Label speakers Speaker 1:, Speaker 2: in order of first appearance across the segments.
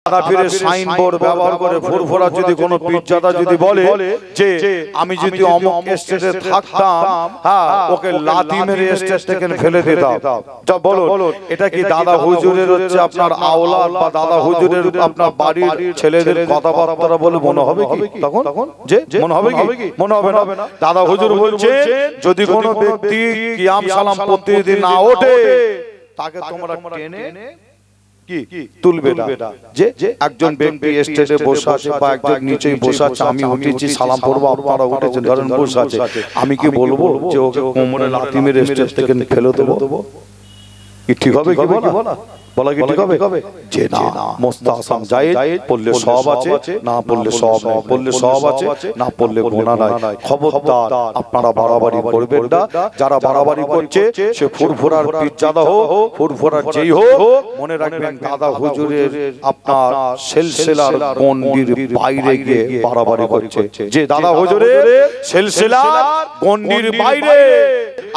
Speaker 1: দাদা পীরের sign board ব্যবহার করে ফুরফুরা যদি কোনো পীরজাদা যদি বলে যে আমি যদি অমুক স্টেজে থাকতাম, হ্যাঁ, ওকে লাথি মেরে স্টেজ থেকে ফেলে দিতাম। যা বলো, এটা কি দাদা হুজুরের হচ্ছে আপনার আওলাদ বা দাদা হুজুরের আপনার বাড়ির ছেলেদের কথাবার্তা বলে মনে হবে কি? তখন যে মনে হবে কি? মনে হবে না। দাদা হুজুর বলছে যদি কোনো ব্যক্তি কিয়াম সালাম প্রতিদিন না ওঠে তাকে তোমরা টেনে তুলবে না। যে একজন ব্যক্তি স্টেজে বসে আছে বা একজন নিচেই বসে আছে, আমি উঠেছি সালাম পড়বো, আপনারা উঠেছেন, ধরেন বসে আছে, আমি কি বলবো যে ওকে কোমরে লাথি মেরে স্টেজ থেকে ফেলে দেবো? কি ঠিক হবে কি বলা? বলা কি ঠিক হবে? যে না, মুস্তাহসান জায়েজ, পড়লে সওয়াব আছে, না পড়লে সওয়াব নেই, পড়লে সওয়াব আছে, না পড়লে গুনাহ নাই। খবরদার আপনারা বাড়াবাড়ি করবেন না। যারা বাড়াবাড়ি করছে সে ফুরফুরার পীরজাদা হোক, ফুরফুরার যেই হোক, মনে রাখবেন দাদা হুজুরের আপনার সিলসিলার গণ্ডির বাইরে গিয়ে বাড়াবাড়ি করছে। যে দাদা হুজুরের সিলসিলার গণ্ডির বাইরে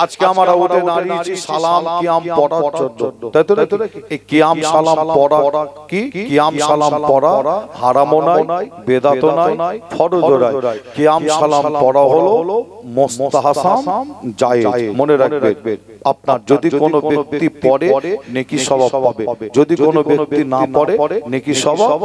Speaker 1: আজকে আমরা উঠে দাঁড়িয়েছি সালাম কিয়াম পড়ার জন্য, তাই তো? এই কিয়াম সালাম পড়া কি? কিয়াম সালাম পড়া হারামও নাই, বেদাতও নাই, ফরজও নাই। কিয়াম সালাম পড়া হলো মুস্তাহসান জায়েজ। মনে রাখবেন, আপনার যদি কোনো ব্যক্তি পড়ে নেকি সওয়াব পাবে, যদি কোনো ব্যক্তি না পড়ে নেকি সওয়াব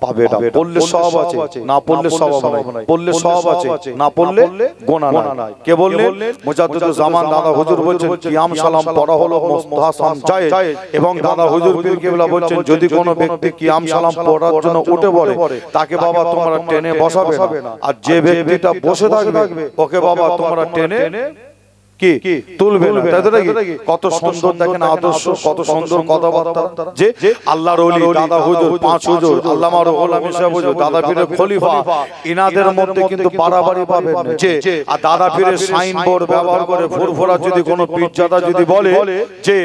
Speaker 1: পাবে না। পড়লে সওয়াব আছে, না পড়লে সওয়াব নাই, পড়লে সওয়াব আছে, না পড়লে গুনাহ নাই। কে বললেন? মুজাদ্দিদুল জামান দাদা হুজুর বলেছেন কিয়াম সালাম পড়া হলো মুস্তাহসান জায়েজ। এবং দাদা হুজুর পীর কেবলা বলেছেন যদি কোনো ব্যক্তি কিয়াম সালাম পড়ার জন্য উঠে পড়ে তাকে বাবা তোমরা টেনে বসাবে না, আর যে ব্যক্তিটা বসে থাকবে ওকে বাবা তোমরা টেনে কি তুলবে না। তাই তো নাকি? কত সুন্দর দেখেন আদর্শ, কত সুন্দর কথাবার্তা। যে আল্লাহর ওলি দাদা হুজুর, পাঁচ হুজুর, আল্লামা রুহুল আমিন সাহেব হুজুর, দাদা পীরের খলিফা, ইনাদের মধ্যে কিন্তু বাড়াবাড়ি পাবেন না। যে আর দাদা পীরের সাইন বোর্ড ব্যবহার করে ফুরফুরা যদি কোনো পীরজাদা যদি বলে যে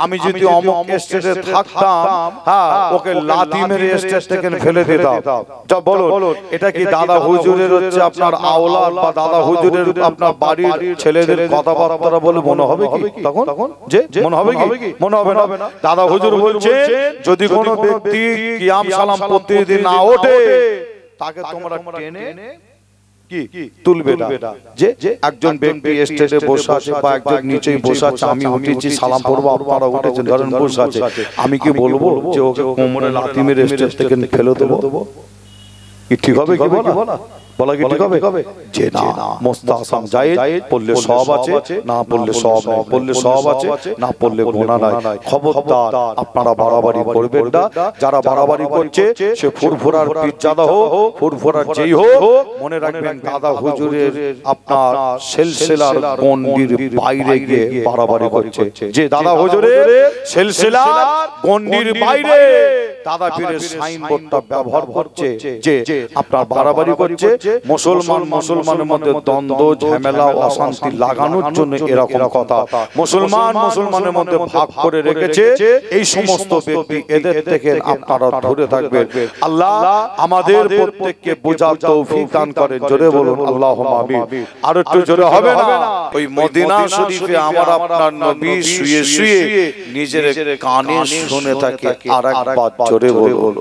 Speaker 1: আমি যদি অমুক স্টেজে থাকতাম, হ্যাঁ, ওকে লাথি মেরে স্টেজ থেকে ফেলে দিতাম। যা বলো, এটা কি দাদা হুজুরের হচ্ছে আপনার আওলাদ বা দাদা হুজুরের আপনার বাড়ির ছেলেদের কথাবার্তা বলে মনে হবে কি? তখন যে মনে হবে কি? মনে হবে না। দাদা হুজুর বলছে যদি কোনো ব্যক্তি কিয়াম সালাম প্রতিদিন না ওঠে তাকে তোমরা টেনে তুলবে না। যে একজন ব্যক্তি স্টেজে বসে আছে বা একজন নিচেই বসে আছে, আমি উঠেছি সালাম পড়বো, আপনারা উঠেছেন, ধরেন বসে আছে, আমি কি বলবো যে ওকে কোমরে লাথি মেরে স্টেজ থেকে ফেলে দেবো? কি ঠিক হবে কি বলা? বলা কি ঠিক হবে? যে না, মুস্তাহসান জায়েজ, পড়লে সওয়াব আছে, না পড়লে সওয়াব নেই, পড়লে সওয়াব আছে, না পড়লে গুনাহ নাই। খবরদার আপনারা বাড়াবাড়ি করবেন না। যারা বাড়াবাড়ি করছে সে ফুরফুরার পীরজাদা হোক, ফুরফুরার যেই হোক, মনে রাখবেন দাদা হুজুরের আপনার সিলসিলার গণ্ডির বাইরে গিয়ে বাড়াবাড়ি করছে। যে দাদা হুজুরের সিলসিলার গণ্ডির বাইরে দাদা পীরের সাইন বোর্ডটা ব্যবহার করছে, যে আপনার বাড়াবাড়ি করছে, মুসলমানের মধ্যে দ্বন্দ্ব, ঝামেলা, অশান্তি লাগানোর জন্য এরকম কথা মুসলমানের মধ্যে ভাগ করে রেখেছে। এই সমস্ত ব্যক্তি এদের থেকে আপনারা দূরে থাকবেন। আল্লাহ আমাদের প্রত্যেককে বোঝার তৌফিক দান করেন। জোরে বলুন আল্লাহুম্মা আমিন। আর একটু জোরে হবে না? ওই মদিনা শরীফে আমার আপনার নবী শুয়ে শুয়ে নিজের কানে শুনে থাকে। আরেকবার জোরে বলুন,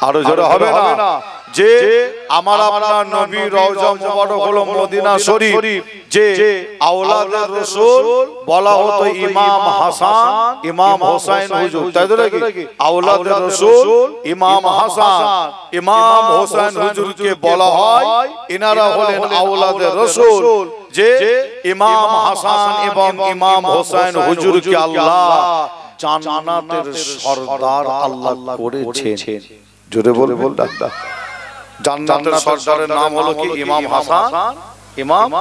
Speaker 1: আরো জোরে হবে না? যে আমার আপনার নবী রওজা মুবারক হলো মদিনা শরীফ। যে আওলাদের রাসূল বলা হতো ইমাম হাসান, ইমাম হোসেন হুজুর, তাই তো নাকি? আওলাদের রাসূল ইমাম হাসান, ইমাম হোসেন হুজুরকে বলা হয় এনারা হলেন আওলাদের রাসূল। যে ইমাম হাসান এবং ইমাম হোসেন হুজুরকে আল্লাহ জান্নাতের সরদার আল্লাহ করেছেন। জোরে বলুন দাদা। জান্নাতের সরদারের নাম হলো কি? ইমাম হাসান, ইমাম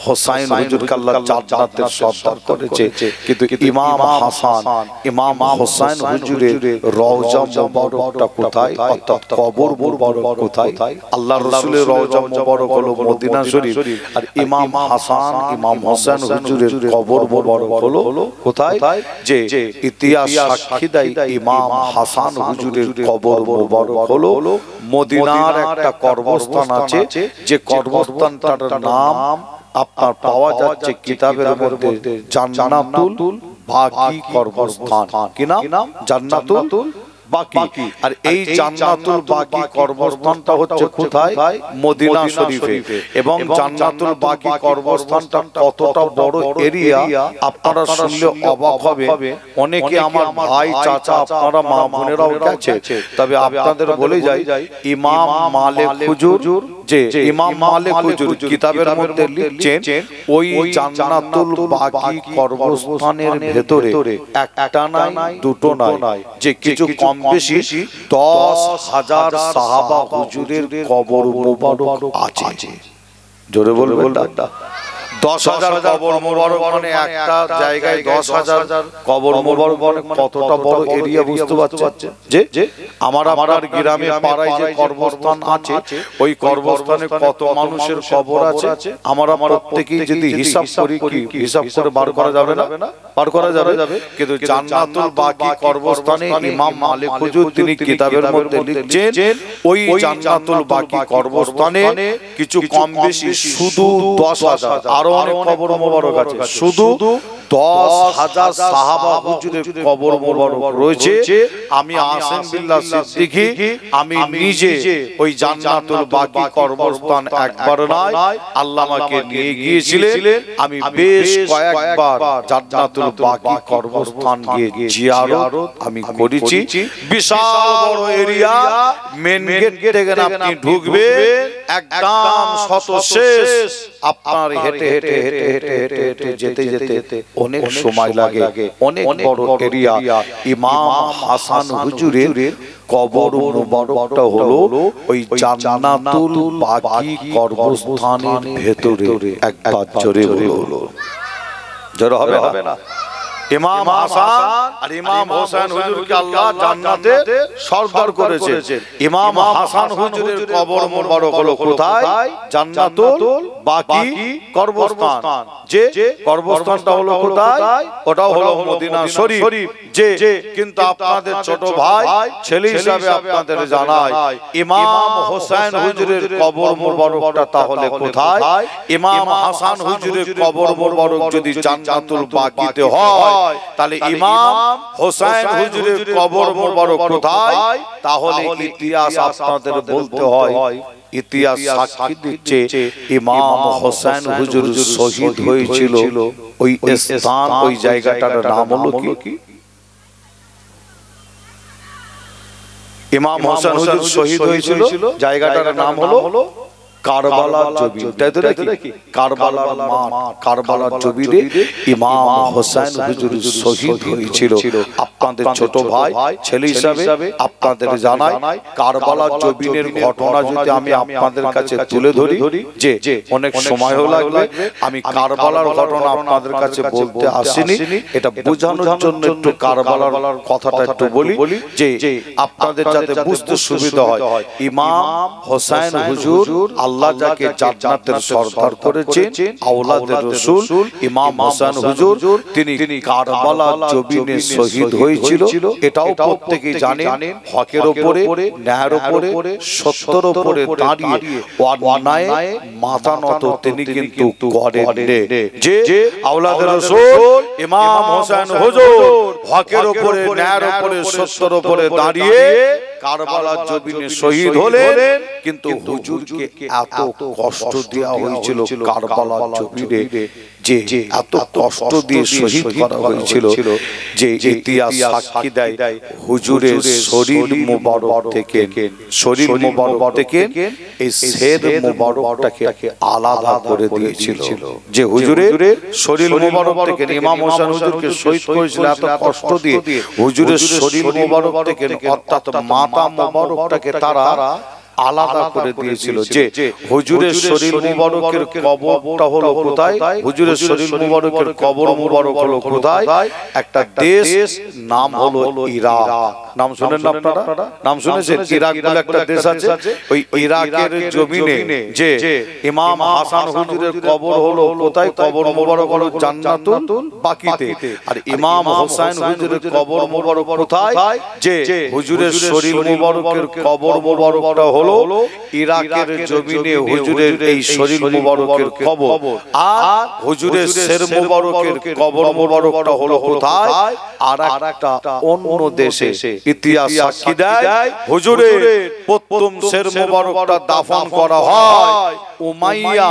Speaker 1: হোসেন হুজুরকে আল্লাহ জান্নাতের সরদার করেছে। কিন্তু ইমাম হাসান, ইমাম হোসেন হুজুরের রওজা মুবারকটা কোথায়, অর্থাৎ কবর মুবারক কোথায়? আল্লাহর রাসূলের রওজা মুবারক হলো মদিনা শরীফ, আর ইমাম হাসান, ইমাম হোসেন হুজুরের কবর মুবারক হলো কোথায়? যে ইতিহাস সাক্ষী দেয় ইমাম হাসান হুজুরের কবর মুবারক হলো মদিনার একটা কবরস্থান আছে, যে কবরস্থানটার নাম আপনার পাওয়া যাচ্ছে কিতাবের মধ্যে জান্নাতুল বাকি কবরস্থান। কি নাম? জান্নাতুল বাকি। আর এই জান্নাতুল বাকি কর্মস্থানটা হচ্ছে কোথায়? মদিনা শরীফে। এবং জান্নাতুল বাকি কর্মস্থানটা কতটা বড় এরিয়া আপনারা শুনলে অবাক হবে। অনেকে আমার ভাই চাচা আপনারা মা বোনেরাও গেছে, তবে আপনাদের বলে যাই ইমাম মালিক হুজুর যে ইমাম মালিক হুজুর কিতাবের মধ্যে লিখছেন ওই জান্নাতুল বাকি কর্মস্থানের ভেতরে একটা নাই দুটো নাই, যে কিছু কম বেশি 10,000 সাহাবা হুজুরের কবর মোবারক আছে। জোরে বলবেন দাদা, 10,000 কবর মোবারক মানে একটা জায়গায় 10,000 কবর মোবারক মানে কতটা বড় এরিয়া বুঝতে পারছেন? যে আমার আপনার গ্রামে পাড়ায় যে কবরস্থান আছে ওই কবরস্থানে কত মানুষের কবর আছে আমরা প্রত্যেকেই যদি হিসাব করি, কি হিসাব করে বার করা যাবে না? বার করা যাবে। কিন্তু জান্নাতুল বাকি কবরস্থানে ইমাম মালিক হুজুর তিনি কিতাবের মধ্যে লিখছেন ওই জান্নাতুল বাকি কবরস্থানে কিছু কম বেশি শুধু 10,000 আরো অনেক কবর মোবারক আছে, শুধু 10,000 সাহাবা হুজুরের কবর মোবারক রয়েছে। আমি আসিম বিল্লাহ সিদ্দিকী আমি নিজে ওই জান্নাতুল বাকি কবরস্থান একবার নয় আল্লাহ আমাকে নিয়ে গিয়েছিলেন, আমি বেশ কয়েকবার জান্নাতুল বাকি কবরস্থান গিয়ে জিয়ারত আমি করেছি। বিশাল বড় এরিয়া, মেন গেট থেকে আপনি ঢুকবেন একদম শত শেষ, আপনার হেঁটে হেঁটে হেঁটে হেঁটে হেঁটে হেঁটে যেতে যেতে অনেক সময় লাগে, অনেক বড় এরিয়া। ইমাম হাসান হুজুরের কবর মোবারকটা হলো ওই জান্নাতুল বাকি কবরস্থানের ভেতরে। একবার জোরে বলো, জোরে হবে না? ইমাম হাসান আর ইমাম হোসেন হুজুরকে আল্লাহ জান্নাতে সরদার করেছে। ইমাম হাসান হুজুরের কবর মোবারক হলো কোথায়? জান্নাতুল বাকি কবরস্থান। যে কবরস্থানটা হলো কোথায়? ওটাও হলো মদিনা শরীফ। যে কিন্তু আপনাদের ছোট ভাই ছেলে হিসাবে আপনাদের জানাই ইমাম হোসেন হুজুরের কবর মোবারকটা তাহলে কোথায়? ইমাম হাসান হুজুরের কবর মোবারক যদি জান্নাতুল বাকিতে হয় তাহলে ইমাম হোসেন হুজুরের কবর মোবারক কোথায়? তাহলে ইতিহাস আপনাদের বলতে হয়, ইতিহাস সাক্ষী দিচ্ছে ইমাম হোসেন হুজুর শহীদ হয়েছিল ওই স্থান, ওই জায়গাটার নাম হলো কি? ইমাম হোসেন হুজুর শহীদ হয়েছিল জায়গাটার নাম হলো কারবালার জমিন। তাই তো নাকি? কারবালার মাঠ, কারবালার জমিনে ইমাম হোসেন হুজুর শহীদ হয়েছিল। আপনাদের ছোট ভাই ছেলে হিসাবে আপনাদের জানাই কারবালার জমিনের ঘটনা যদি আমি আপনাদের কাছে তুলে ধরি, যে অনেক সময়ও লাগবে, আমি কারবালার ঘটনা আপনাদের কাছে বলতে আসিনি, এটা বোঝানোর জন্য একটু কারবালার কথাটা একটু বলি, যে আপনাদের যাতে বুঝতে সুবিধা হয়। ইমাম হোসেন হুজুর আল্লাহ যাকে জান্নাতের সরদার করেছেন, আওলাদের রাসূল ইমাম হাসান হুজুর তিনি কারবালার জমিনে শহীদ হয়েছিল। এটাও প্রত্যেকেই জানেন, হকের উপরে, ন্যায়ের উপরে, সত্যের উপরে দাঁড়িয়ে অন্যায়ে মাথা নত তিনি কিন্তু করেননি। যে আওলাদের রাসূল ইমাম হাসান হুজুর হকের উপরে, ন্যায়ের উপরে, সত্যের উপরে দাঁড়িয়ে কারবালার জমিনে শহীদ হলেন, কিন্তু হুজুরকে এত কষ্ট দেওয়া হয়েছিল কারবালার জমিনে, যে এত কষ্ট দিয়ে শহীদ করা হয়েছিল, যে ইতিহাস সাক্ষী দেয় হুজুরের শরীর মোবারক থেকে এই সেদ মোবারকটাকে আলাদা করে দিয়েছিল। যে হুজুরের শরীর মোবারক থেকে ইমাম হোসেন হুজুরকে শহীদ করেছিল এত কষ্ট দিয়ে, হুজুরের শরীর মোবারক থেকে অর্থাৎ মাথা মোবারকটাকে তারা আলাদা করে দিয়েছিল। যে হুজুরের শরীর মুবারকের কবরটা হলো কোথায়? হুজুরের শরীর মুবারকের কবর মুবারক হলো কোথায়? একটা দেশ, নাম হলো ইরাক। নাম শুনেন না আপনারা? নাম শুনেছেন? ইরাক বলে একটা দেশ আছে। ওই ইরাকের জমিনে যে ইমাম হাসান হুজুরের কবর হলো কোথায়? কবর মুবারক হলো জান্নাতুল বাকিতে। আর ইমাম হোসেন হুজুরের কবর মুবারক কোথায়? যে হুজুরের শরীর মুবারকের কবর মুবারকটা হলো ইরাকের জমিনে হুজুরের এই শরীর মুবারকের কবর। আর হুজুরের শির মুবারকের কবর মুবারকটা হলো কোথায়? আর একটা অন্য দেশে, ইতিহাস সাক্ষী দেয় হুজুরের প্রথম শের মোবারকটা দাফন করা হয় উমাইয়া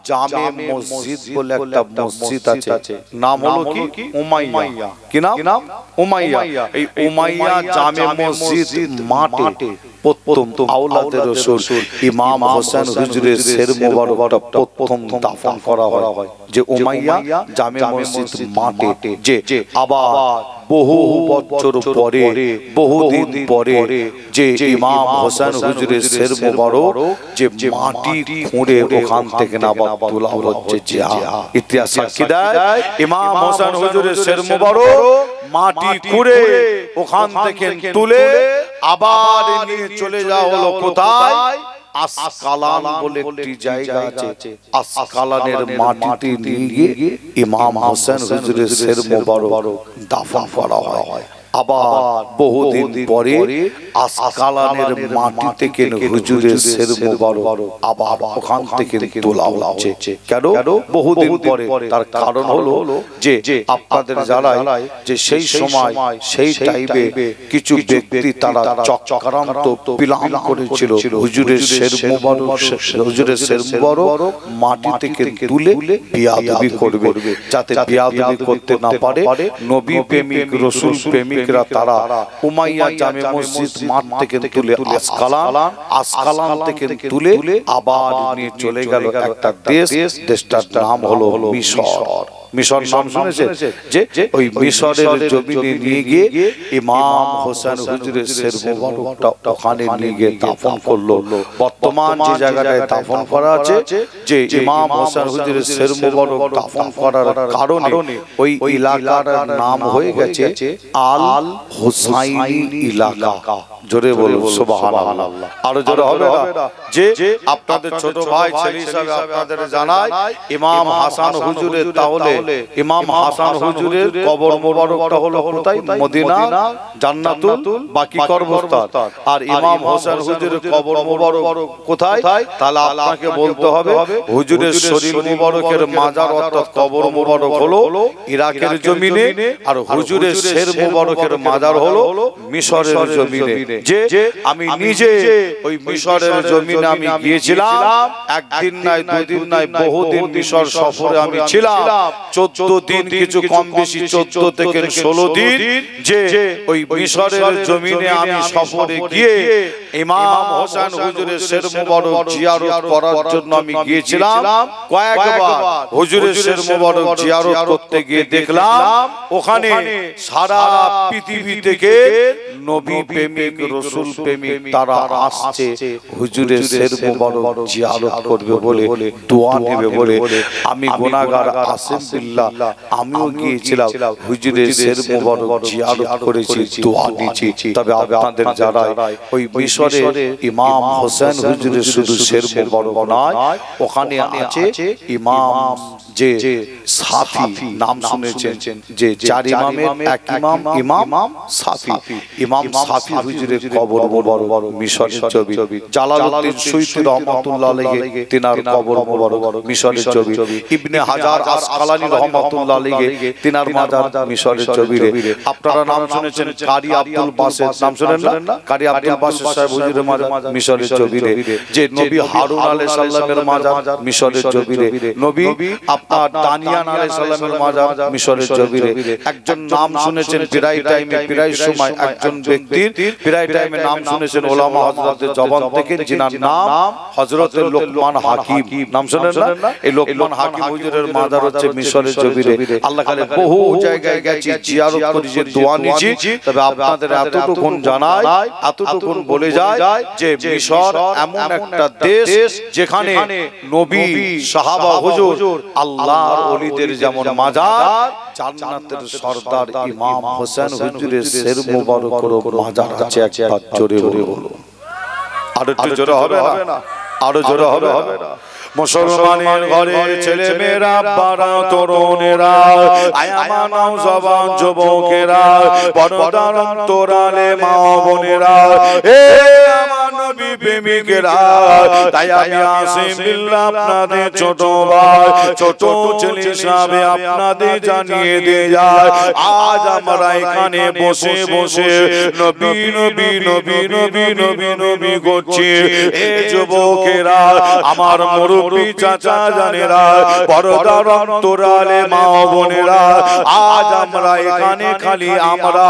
Speaker 1: জামে মসজিদ বলে একটা মসজিদ আছে, নাম হলো কি উমাইয়া। কি নাম? উমাইয়া। এই উমাইয়া জামে মসজিদ মাঠে প্রথম আওলাদে রাসূল ইমাম হোসেন হুজুরের শের মোবারকটা প্রথম দাফন করা হয় যে উমাইয়া জামে মসজিদ মাঠে। যে আবার বহু বছর পরে, বহুদিন পরে যে ইমাম হোসেন হুজুরের শের মোবারক যে মাটি খুঁড়ে ওখান থেকে আবার তোলা হচ্ছে। যে ইতিহাস সাক্ষী দেয় ইমাম হোসেন হুজুরের শের মোবারক মাটি খুঁড়ে ওখান থেকে তুলে আবার নিয়ে চলে যাওয়া হলো কোথায়? আসকালান বলে একটি জায়গা আছে, আসকালানের মাটিতে নিয়ে গিয়ে ইমাম হোসেন হুজুরের শের মোবারক দাফন করা হয়। আবার বহুদিন পরে আসকালানের মাটি থেকে হুজুরের শের মোবারক আবার ওখান থেকে তোলা হচ্ছে। কেন? বহুদিন পরে। তার কারণ হলো যে আপনাদের জানাই যে সেই সময় সেই টাইমে কিছু ব্যক্তি তারা চক্রান্ত প্ল্যান করেছিল হুজুরের শের মোবারক, হুজুরের শের মোবারক মাটি থেকে তুলে বিয়াদবি করবে, যাতে বিয়াদবি করতে না পারে। নবী প্রেমিক রাসূল প্রেমিক তারা উমাইয়া জামে মসজিদ মাঠ থেকে তুলে আসকালান থেকে তুলে আবার নিয়ে চলে গেল একটা দেশ, দেশটার নাম হলো মিশর। মিশর নাম শুনেছেন? যে ওই মিশরের জমিনে নিয়ে গিয়ে ইমাম হোসেন হুজুরের শের মোবারকটা ওখানে নিয়ে গিয়ে দাফন করলো। বর্তমান যে জায়গাটায় দাফন করা আছে, যে ইমাম হোসেন হুজুরের শের মোবারক দাফন করার কারণে ওই এলাকার নাম হয়ে গেছে আল হুসাইনি এলাকা। জোরে বলুন সুবহানাল্লাহ। আরো জোরে হবে না? যে আপনাদের ছোট ভাই ছেলে হিসাবে আপনাদের জানাই ইমাম হাসান হুজুরের, তাহলে ইমাম হাসান হুজুরের কবর মোবারকটা হলো কোথায়? মদিনা জান্নাতুল বাকি কবরস্থান। আর ইমাম হোসেন হুজুরের কবর মোবারক কোথায়? তাহলে আপনাকে বলতে হবে হুজুরের শরীর মোবারকের মাজার অর্থাৎ কবর মোবারক হলো ইরাকের জমিনে, আর হুজুরের শের মোবারকের মাজার হলো মিশরের জমিনে। যে আমি নিজে ওই মিশরের জমিনে আমি গিয়েছিলাম, একদিন নাই, দুদিন নাই, বহুদিন মিশর সফরে আমি ছিলাম। 14 দিন কিছু কম বেশি, 14 থেকে 16 দিন যে ওই মিশরের জমিনে আমি সফরে গিয়ে ইমাম হোসেন হুজুরের শের মোবারক জিয়ারত করার জন্য আমি গিয়েছিলাম। কয়েকবার হুজুরের শের মোবারক জিয়ারত করতে গিয়ে দেখলাম ওখানে সারা পৃথিবী থেকে নবী প্রেমিক রাসূল প্রেমিক তারা আসছে হুজুরের শের মোবারক জিয়ারত করবে বলে, দোয়া নেবে বলে। আমি গুনাহগার আসিম বিল্লাহ, আমিও গিয়েছিলাম হুজুরের শের মোবারক জিয়ারত করেছি, দোয়া নিয়েছি। তবে আপনাদের যারা ওই মিশরে ইমাম হোসেন হুজুরের শুধু শের মোবারক নয়, ওখানে আছে ইমাম যে সাফি, নাম শুনেছেন? যে চার ইমামের এক ইমাম, ইমাম সাফি। ইমাম সাফি হুজুরের কবর মোবারক মিশরের জমি। জালালউদ্দিন সুয়ুতী রহমাতুল্লাহ আলাইহি তিনার কবর মোবারক মিশরের জমি। ইবনে হাজার আসকালানী রহমাতুল্লাহ আলাইহি তিনার মাজার মিশরের জমিনে। আপনারা নাম শুনেছেন কারি আব্দুল বাসেত, নাম শুনেন না? কারি আব্দুল বাসেত সাহেব হুজুরের মাজার মিশরের জমিনে। যে নবী হারুন আলাইহিস সালামের মাজার মিশরের জমিনে। নবী আপনার দানিয়ান আলাইহিস সালামের মাজার মিশরের জমিনে। একজন নাম শুনেছেন প্রায় টাইমে, প্রায় সময় একজন ব্যক্তির প্রায় টাইমে নাম শুনেছেন ওলামা হযরতের জবান থেকে, যিনার নাম হযরত লোকমান হাকিম। নাম শুনেন না? এই লোকমান হাকিম হুজুরের মাজার হচ্ছে মিশরের জমিনে। আল্লাহ কালে বহু জায়গায় গেছি, জিয়ারত করেছি, দোয়া নিয়েছি। তবে আপনাদের এতটুকুন জানাই, এতটুকুন বলে যায় যে মিশর এমন একটা দেশ যেখানে নবী, সাহাবা, হুজুর, আল্লাহর ওলিদের যেমন মাজার, জান্নাতের সরদার ইমাম হোসেন হুজুরের শের মোবারকের মাজার আছে। একবার জোরে বলুন। আর একটু জোরে হবে না? আরো জোরে হবে না? মুসলমানের ঘরে ছেলে মেয়েরা, বাড়া তরুণেরা, আয়ামা নওজওয়ান যুবকেরা, পর্দার অন্তরালে মা বোনেরা, এ আমার নবী প্রেমিকেরা, তাই আমি আসিম বিল্লাহ আপনাদের ছোট ভাই, ছোট ছেলে হিসাবে আপনাদের জানিয়ে দিয়ে যায়, আজ আমরা এখানে বসে বসে নবী নবী নবী নবী নবী নবী করছি। এ যুবকেরা, আমার মুরব্বী চাচা জানেরা, পর্দার অন্তরালে মা বোনেরা, আজ আমরা এখানে খালি আমরা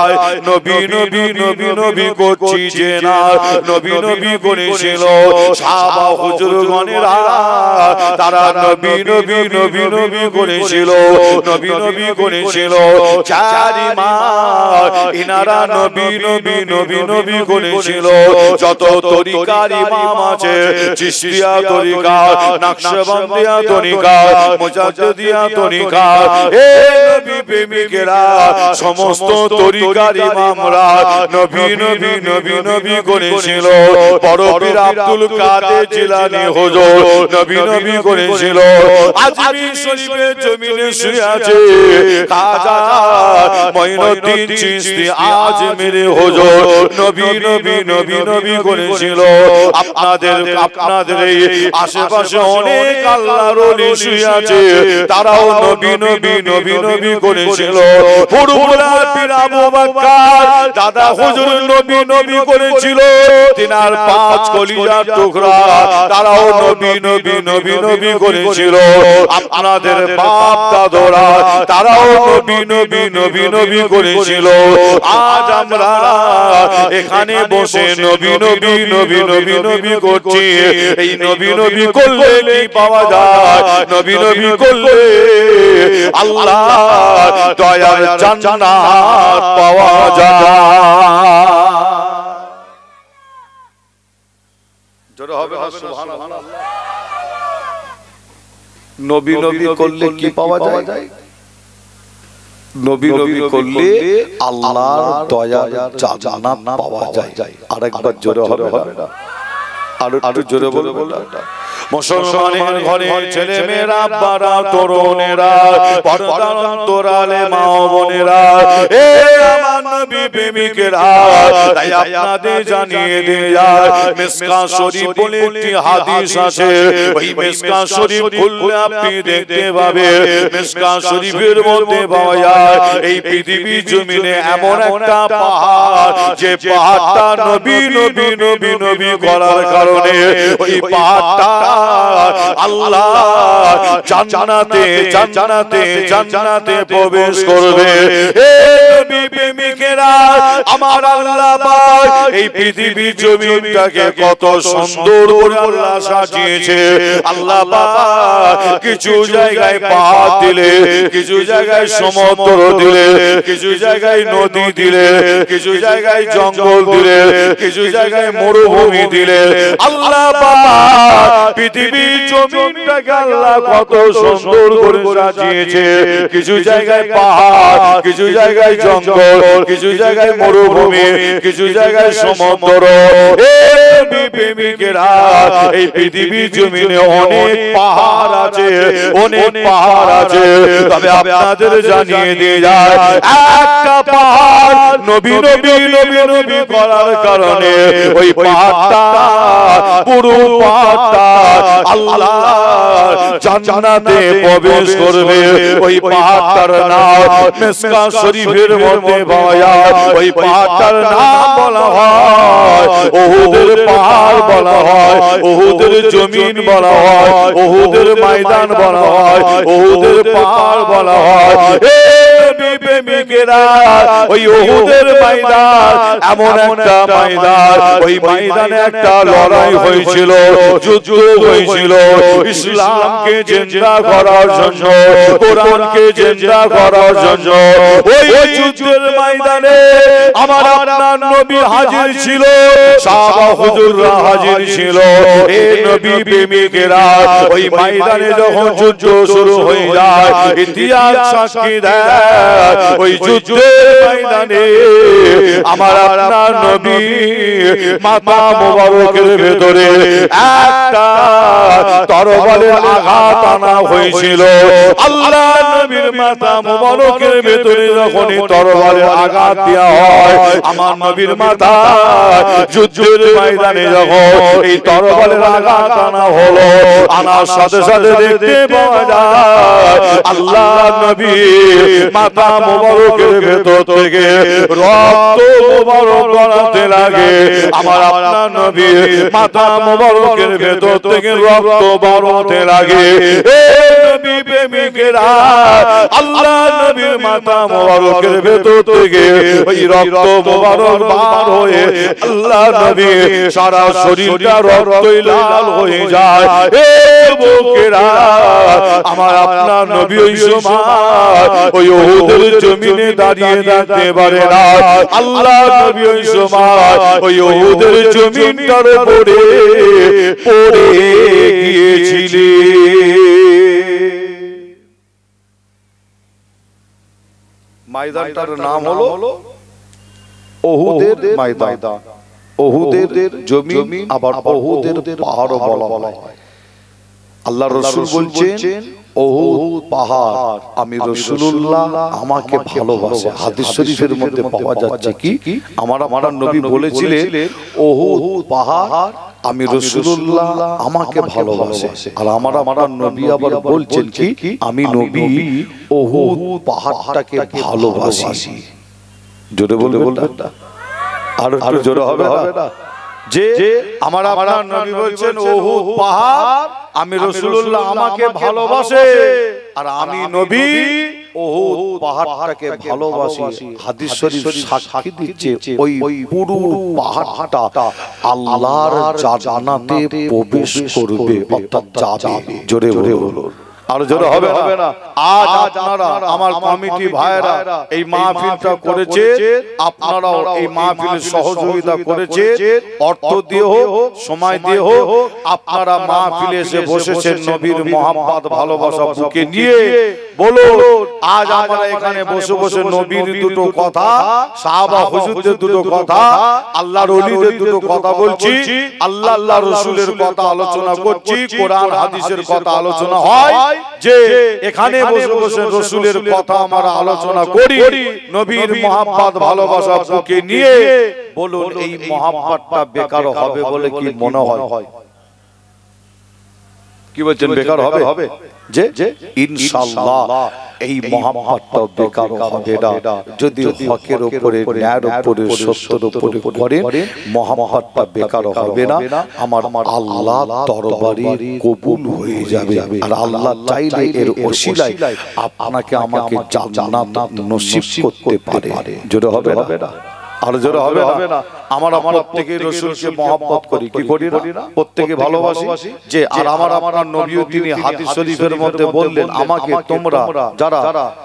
Speaker 1: নবী নবী নবী নবী করছি যে না, নবী নবী করেছিল সাহাবা হুজুরগণেরা, তারা নবী নবী নবী নবী করেছিল, নবী নবী করেছিল চারি মাস, ইনারা নবী নবী নবী নবী করেছিল। যত তরিকার ইমাম আছে, চিশতিয়া তরিকা, নকশবন্দিয়া তরিকা, মুজাদ্দিদিয়া তরিকা, এ নবী প্রেমিকেরা, সমস্ত তরিকার ইমামরা নবী নবী নবী নবী করেছিল। বড় পীর আব্দুল কাদের জিলানী হুজুর নবী নবী করেছিল। আজমির শরীফের জমিনে শুয়ে আছে খাজা মঈনুদ্দিন চিশতি আজমির হুজুর নবী নবী নবী নবী করেছিল। আপনাদের এই আশেপাশে অনেক আল্লাহর ওলি শুয়ে আছে, তারাও নবী নবী নবী নবী করেছিল। পুরুপুরা পীর আবু বকর দাদা হুজুর নবী নবী করেছিল। তিনার পাঁচ কলিজার টুকরা, তারাও নবী নবী নবী নবী করেছিল। আপনাদের বাপ দাদরা, তারাও নবী নবী নবী নবী করেছিল। আজ আমরা এখানে বসে নবী নবী নবী নবী নবী করছি। এই নবী নবী করলে কি পাওয়া যায়? নবী নবী করলে আল্লাহ দয়ার জান্নাত পাওয়া যায়। জোরে হবে না সুবহানাল্লাহ। নবী নবী করলে কি পাওয়া যায়? নবী নবী করলে আল্লাহর দয়ার জান্নাত পাওয়া যায়। আরেকবার জোরে হবে না? আর একটু জোরে বলবো। মুসলমানের ঘরে ছেলে মেয়েরা, বাড়া তরুণেরা, পর্দার অন্তরালে মা বোনেরা, এ আমার নবী প্রেমিকেরা, তাই আপনাদের জানিয়ে দেয়, মিসকাত শরীফ বলে একটি হাদিস আছে। ওই মিসকাত শরীফ খুললে আপনি দেখতে পাবেন, মিসকাত শরীফের মধ্যে পাওয়া যায় এই পৃথিবী জমিনে এমন একটা পাহাড়, যে পাহাড়টা নবী নবী নবী নবী করার কারণে ওই পাহাড়টা আল্লাহ জান্নাতে জান্নাতে জান্নাতে প্রবেশ করবে। হে নবী প্রেমিকেরা, আমার আল্লাহ পাক এই পৃথিবী জমিনটাকে কত সুন্দর করে আল্লাহ সাজিয়েছে। আল্লাহ পাক কিছু জায়গায় পাহাড় দিলে, কিছু জায়গায় সমুদ্র দিলে, কিছু জায়গায় নদী দিলে, কিছু জায়গায় জঙ্গল দিলে, কিছু জায়গায় মরুভূমি দিলে। আল্লাহ পাক পৃথিবী জমিনটাকে আল্লাহ কত সুন্দর করে সাজিয়েছে। কিছু জায়গায় পাহাড়, কিছু জায়গায় জঙ্গল, কিছু জায়গায় মরুভূমি, কিছু জায়গায় সমুদ্র। এই প্রেমিকেরা, এই পৃথিবী জমিনে অনেক পাহাড় আছে, অনেক পাহাড় আছে। তবে আপনাদের জানিয়ে দিয়ে যায়, একটা পাহাড় নবী নবী নবী নবী করার কারণে ওই পাহাড়টা, পুরো পাহাড়টা আল্লাহ জান্নাতে প্রবেশ করবে। ওই পাহাড়টার নাম মিসকাত শরীফের মধ্যে পাওয়া যায়। ওই পাহাড়টার নাম বলা হয় উহুদের পাহাড় বলা হয়, উহুদের জমিন বলা হয়, উহুদের ময়দান বলা হয়, উহুদের পাহাড় বলা হয়। প্রেমিকেরা, ওই উহুদের ময়দান এমন একটা ময়দান, ওই ময়দানে একটা লড়াই হয়েছিল, যুদ্ধ হয়েছিল ইসলামকে জিন্দা করার জন্য, কোরআনকে জিন্দা করার জন্য। ওই যুদ্ধের ময়দানে আমার আপনার নবী হাজির ছিল, সাহাবা হুজুররা হাজির ছিল। এই নবী প্রেমিকেরা, ওই ময়দানে যখন যুদ্ধ শুরু হয়ে যায়, ইতিহাস সাক্ষী দেয় ওই যুদ্ধের ময়দানে আমার আপনার নবী মাথা মোবারকের ভেতরে একটা তরবারের আঘাত আনা হয়েছিল। আল্লাহ নবীর মাথা মোবারকের ভেতরে যখনই তরবারের আঘাত দেওয়া হয়, আমার নবীর মাথা যুদ্ধের ময়দানে যখন এই তরবারের আঘাত আনা হলো, আনার সাথে সাথে দেখতে পাওয়া যায় আল্লাহ নবী মাথা মোবারকের ভেতর থেকে রক্ত মোবারক গড়াতে লাগে। আমার আপনার নবী মাথা মোবারকের ভেতর থেকে রক্ত বেরোতে লাগে। এ নবী প্রেমিকেরা, আল্লাহ নবীর মাথা মোবারকের ভেতর থেকে ওই রক্ত মোবারক বার হয়ে আল্লাহ নবী সারা শরীরটা রক্তই লাল হয়ে যায়। এ বুকেরা, আমার আপনার নবী ওই সময় ওই উহুদের জমিনে দাঁড়িয়ে থাকতে পারে না। আল্লাহ নবী ওই সময় ওই উহুদের জমিনটার উপরে পড়ে গিয়েছিলেন। ময়দানটার নাম হলো উহুদের ময়দান। উহুদের জমিন, আবার উহুদের পাহাড়ও বলা হয়। আল্লাহ রাসূল বলছেন উহুদ পাহাড় আমি রাসূলুল্লাহ আমাকে ভালোবাসে। হাদিস শরীফের মধ্যে পাওয়া যাচ্ছে কি আমার নবী বলেছিলেন উহুদ পাহাড় আমি রাসূলুল্লাহ আমাকে ভালোবাসে। আর আমার নবী আবার বলছেন কি আমি নবী উহুদ পাহাড়টাকে ভালোবাসি। জোরে বলবেন না? আর একটু জোরে হবে না? যে আমার আপনার নবী বলছেন উহুদ পাহাড় আমি রাসূলুল্লাহ আমাকে ভালোবাসে, আর আমি নবী উহুদ পাহাড়টাকে ভালোবাসি। হাদিস শরীফ সাক্ষী দিচ্ছে ওই পুরো পাহাড়টা আল্লাহর জান্নাতে প্রবেশ করবে, অর্থাৎ যাবে। জোরে বলুন। আর জোরে হবে না? আজ আপনারা আমার কমিটি ভাইরা এই মাহফিলটা করেছে, আপনারাও এই মাহফিলে সহযোগিতা করেছে, অর্থ দিয়ে হোক সময় দিয়ে হোক, আপনারা মাহফিলে এসে বসেছেন নবীর মহব্বত ভালোবাসা বুকে নিয়ে। বলুন, আজ আমরা এখানে বসে বসে নবীর দুটো কথা, সাহাবা হুজুরদের দুটো কথা, আল্লাহর ওলিদের দুটো কথা বলছি, আল্লাহ রাসূলের কথা আলোচনা করছি, কোরআন হাদিসের কথা আলোচনা হয়। যে এখানে বসে বসে রাসূলের কথা আমরা আলোচনা করি, নবীর মহব্বত ভালোবাসা বুকে নিয়ে। বলুন, এই মহব্বতটা বেকার হবে বলে কি মনে হয়? কি বলছেন, বেকার হবে? যে ইনশাআল্লাহ এই মহব্বতটা বেকার হবে না যদি হকের উপরে, ন্যায়ের উপরে, সত্যের উপরে করেন। মহব্বতটা বেকার হবে না, আমার আল্লাহ দরবারে কবুল হয়ে যাবে। আর আল্লাহ চাইলে এর ওসিলায় আপনাকে আমাকে জান্নাত নসিব করতে পারে। জোরে হবে না? আর জোরে হবে না? আমরা প্রত্যেকে রাসূলকে মহব্বত করি, কি করি না? প্রত্যেকে ভালোবাসি। যে আর আমার নবীও তিনি হাদিস শরীফের মধ্যে বললেন আমাকে তোমরা যারা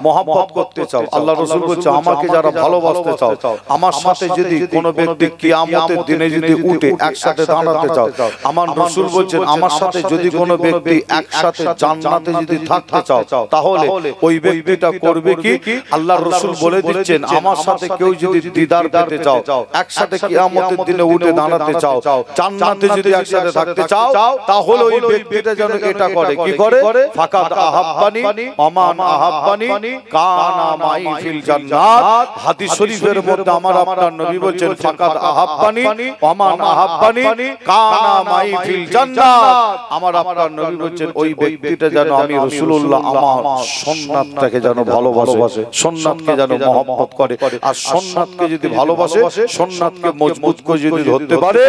Speaker 1: মহব্বত করতে চাও, আল্লাহ রাসূল বলছে আমাকে যারা ভালোবাসতে চাও, আমার সাথে যদি কোনো ব্যক্তি কিয়ামতের দিনে যদি উঠে একসাথে দাঁড়াতে চাও, আমার রাসূল বলছেন আমার সাথে যদি কোনো ব্যক্তি একসাথে জান্নাতে যদি থাকতে চাও, তাহলে ওই ব্যক্তিটা করবে কি? আল্লাহ রাসূল বলে দিচ্ছেন আমার সাথে কেউ যদি দিদার পেতে চাও, একসাথে কিয়ামতের দিনে উঠে দাঁড়াতে চাও, জান্নাতে যদি একসাথে থাকতে চাও, তাহলে ওই ব্যক্তিটা যেন এটা করে, কি করে? ফাকাদ আহাব্বানি আমান আহাব্বানি কানা মাই ফিল জান্নাত। হাদিস শরীফের মধ্যে আমার আপনার নবী বলেন ফাকাদ আহাব্বানি আমান আহাব্বানি কানা মাই ফিল জান্নাত। আমার আপনার নবী বলেন ওই ব্যক্তিটা যেন আমি রাসূলুল্লাহ আমার সুন্নাতটাকে যেন ভালোবাসে, সুন্নাতকে যেন মহব্বত করে। আর সুন্নাতকে যদি ভালোবাসে, সুন্নাতকে মজবুত করে যদি ধরতে পারে,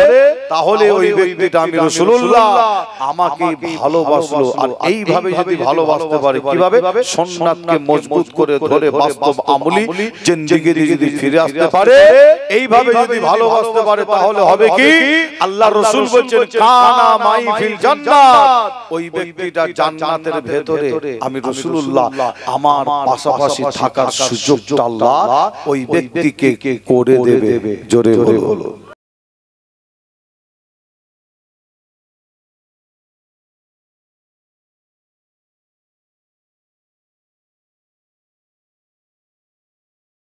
Speaker 1: তাহলে ওই ব্যক্তিটা আমি রাসূলুল্লাহ আমাকে ভালোবাসলো। আর এইভাবে যদি ভালোবাসতে পারে, কিভাবে? সুন্নাতকে মজবুত করে ধরে বাস্তব আমলি জিন্দেগিতে যদি ফিরে আসতে পারে, এইভাবে যদি ভালোবাসতে পারে, তাহলে হবে কি? আল্লাহ রাসূল বলেন কানা মাই ফিল জান্নাত। ওই ব্যক্তিটা জান্নাতের ভেতরে আমি রাসূলুল্লাহ আমার পাশাপাশি থাকার সুযোগটা আল্লাহ ওই ব্যক্তিকে করে দেবে। জোরে বলো।